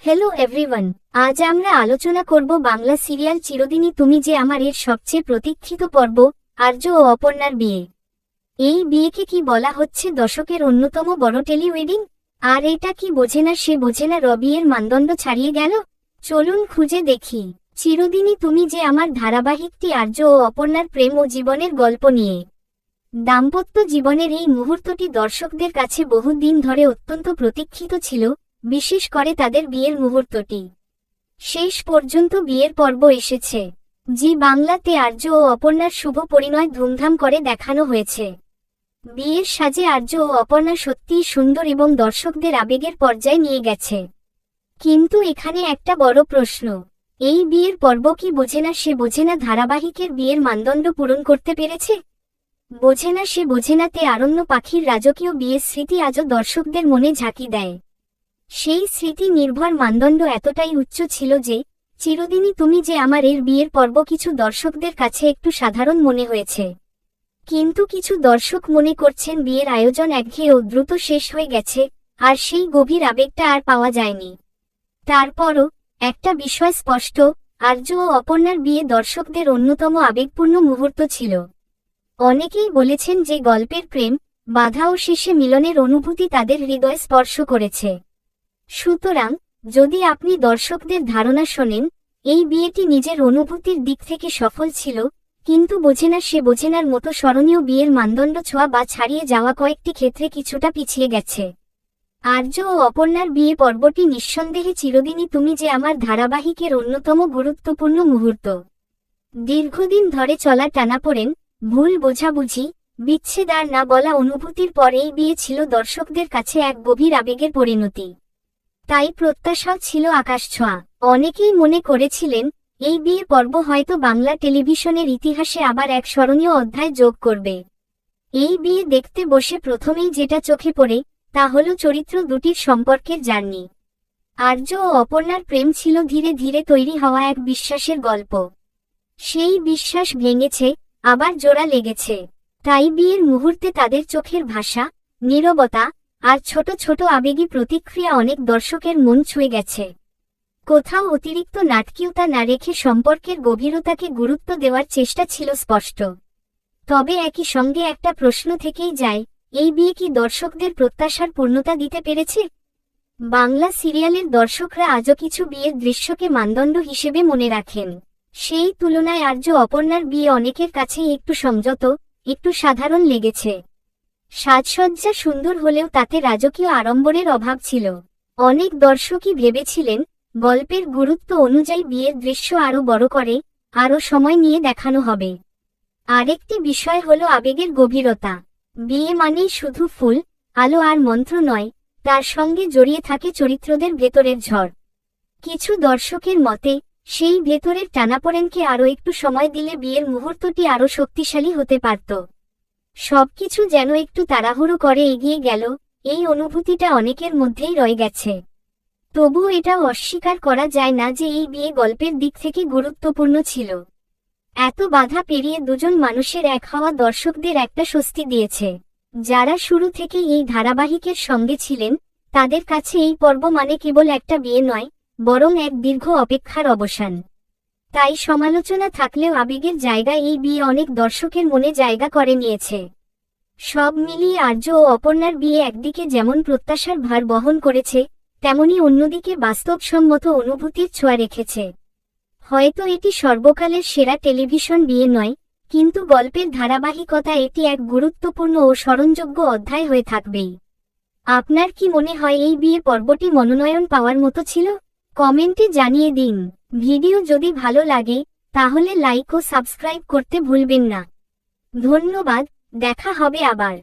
Hello everyone, আজ আমরা আলোচনা করব বাংলা সিরিয়াল চিরদিনই তুমি যে আমার এর সবচেয়ে প্রতীক্ষিত পর্ব আর্য ও অপর্ণার বিয়ে। এই বিয়েকে কি বলা হচ্ছে দশকের অন্যতম বড় টেলি ওয়েডিং? আর এটা কি বোঝে না সে বোঝে না রবিয়ের মানদণ্ড ছাড়িয়ে গেল। চলুন খুঁজে দেখি। চিরদিনই তুমি যে আমার ধারাবাহিকটি আর্য ও অপর্ণার প্রেম ও জীবনের গল্প নিয়ে। দাম্পত্য জীবনের এই মুহূর্তটি দর্শকদের কাছে বহুদিন ধরে অত্যন্ত প্রতীক্ষিত ছিল, বিশেষ করে তাদের বিয়ের মুহূর্তটি। শেষ পর্যন্ত বিয়ের পর্ব এসেছে। জি বাংলাতে আর্য ও অপর্ণার শুভ পরিণয় ধুমধাম করে দেখানো হয়েছে। বিয়ের সাজে আর্য ও অপর্ণা সত্যিই সুন্দর এবং দর্শকদের আবেগের পর্যায়ে নিয়ে গেছে। কিন্তু এখানে একটা বড় প্রশ্ন, এই বিয়ের পর্ব কি বোঝে না সে বোঝে না ধারাবাহিকের বিয়ের মানদণ্ড পূরণ করতে পেরেছে? বোঝে না সে বোঝে না তে আরণ্য পাখির রাজকীয় বিয়ের স্মৃতি আজও দর্শকদের মনে ঝাঁকি দেয়। সেই স্মৃতি নির্ভর মানদণ্ড এতটাই উচ্চ ছিল যে চিরদিনই তুমি যে আমার এর বিয়ের পর্ব কিছু দর্শকদের কাছে একটু সাধারণ মনে হয়েছে। কিন্তু কিছু দর্শক মনে করছেন বিয়ের আয়োজন একঘেয়ে ও দ্রুত শেষ হয়ে গেছে, আর সেই গভীর আবেগটা আর পাওয়া যায়নি। তারপরও একটা বিষয় স্পষ্ট, আর্য ও অপর্ণার বিয়ে দর্শকদের অন্যতম আবেগপূর্ণ মুহূর্ত ছিল। অনেকেই বলেছেন যে গল্পের প্রেম, বাধা ও শেষে মিলনের অনুভূতি তাদের হৃদয় স্পর্শ করেছে। সুতরাং যদি আপনি দর্শকদের ধারণা শোনেন, এই বিয়েটি নিজের অনুভূতির দিক থেকে সফল ছিল, কিন্তু বোঝে না সে বোঝেনার মতো স্মরণীয় বিয়ের মানদণ্ড ছোঁয়া বা ছাড়িয়ে যাওয়া কয়েকটি ক্ষেত্রে কিছুটা পিছিয়ে গেছে। আর্য ও অপর্ণার বিয়ে পর্বটি নিঃসন্দেহে চিরদিনই তুমি যে আমার ধারাবাহিকের অন্যতম গুরুত্বপূর্ণ মুহূর্ত। দীর্ঘদিন ধরে চলা টানাপোড়েন, ভুল বোঝাবুঝি, বিচ্ছেদ আর না বলা অনুভূতির পর এই বিয়ে ছিল দর্শকদের কাছে এক গভীর আবেগের পরিণতি। তাই প্রত্যাশাও ছিল আকাশছোঁয়া। অনেকেই মনে করেছিলেন এই বিয়ের পর্ব হয়তো বাংলা টেলিভিশনের ইতিহাসে আবার এক স্মরণীয় অধ্যায় যোগ করবে। এই বিয়ে দেখতে বসে প্রথমেই যেটা চোখে পড়ে তা হল চরিত্র দুটির সম্পর্কের জার্নি। আর্য ও অপর্ণার প্রেম ছিল ধীরে ধীরে তৈরি হওয়া এক বিশ্বাসের গল্প। সেই বিশ্বাস ভেঙেছে, আবার জোড়া লেগেছে। তাই বিয়ের মুহূর্তে তাদের চোখের ভাষা, নীরবতা আর ছোট ছোট আবেগী প্রতিক্রিয়া অনেক দর্শকের মন ছুঁয়ে গেছে। কোথাও অতিরিক্ত নাটকীয়তা না রেখে সম্পর্কের গভীরতাকে গুরুত্ব দেওয়ার চেষ্টা ছিল স্পষ্ট। তবে একই সঙ্গে একটা প্রশ্ন থেকেই যায়, এই বিয়ে কি দর্শকদের প্রত্যাশার পূর্ণতা দিতে পেরেছে? বাংলা সিরিয়ালের দর্শকরা আজও কিছু বিয়ের দৃশ্যকে মানদণ্ড হিসেবে মনে রাখেন। সেই তুলনায় আর্য অপর্ণার বিয়ে অনেকের কাছেই একটু সংযত, একটু সাধারণ লেগেছে। সাজসজ্জা সুন্দর হলেও তাতে রাজকীয় আড়ম্বরের অভাব ছিল। অনেক দর্শকই ভেবেছিলেন গল্পের গুরুত্ব অনুযায়ী বিয়ের দৃশ্য আরও বড় করে, আরও সময় নিয়ে দেখানো হবে। আরেকটি বিষয় হলো আবেগের গভীরতা। বিয়ে মানেই শুধু ফুল, আলো আর মন্ত্র নয়, তার সঙ্গে জড়িয়ে থাকে চরিত্রদের ভেতরের ঝড়। কিছু দর্শকের মতে সেই ভেতরের টানাপোড়েনকে আরও একটু সময় দিলে বিয়ের মুহূর্তটি আরও শক্তিশালী হতে পারত। সবকিছু যেন একটু তাড়াহুড়ো করে এগিয়ে গেল, এই অনুভূতিটা অনেকের মধ্যেই রয়ে গেছে। তবুও এটাও অস্বীকার করা যায় না যে এই বিয়ে গল্পের দিক থেকে গুরুত্বপূর্ণ ছিল। এত বাধা পেরিয়ে দুজন মানুষের এক হওয়া দর্শকদের একটা স্বস্তি দিয়েছে। যারা শুরু থেকে এই ধারাবাহিকের সঙ্গে ছিলেন, তাদের কাছে এই পর্ব মানে কেবল একটা বিয়ে নয়, বরং এক দীর্ঘ অপেক্ষার অবসান। তাই সমালোচনা থাকলেও আবেগের জায়গায় এই বিয়ে অনেক দর্শকের মনে জায়গা করে নিয়েছে। সব মিলিয়ে আর্য ও অপর্ণার বিয়ে একদিকে যেমন প্রত্যাশার ভার বহন করেছে, তেমনি অন্যদিকে বাস্তবসম্মত অনুভূতির ছোঁয়া রেখেছে। হয়তো এটি সর্বকালের সেরা টেলিভিশন বিয়ে নয়, কিন্তু গল্পের ধারাবাহিকতা এটি এক গুরুত্বপূর্ণ ও স্মরণযোগ্য অধ্যায় হয়ে থাকবেই। আপনার কি মনে হয় এই বিয়ে পর্বটি মনোনয়ন পাওয়ার মতো ছিল? কমেন্টে জানিয়ে দিন। ভিডিও যদি ভালো লাগে তাহলে লাইক ও সাবস্ক্রাইব করতে ভুলবেন না। ধন্যবাদ, দেখা হবে আবার।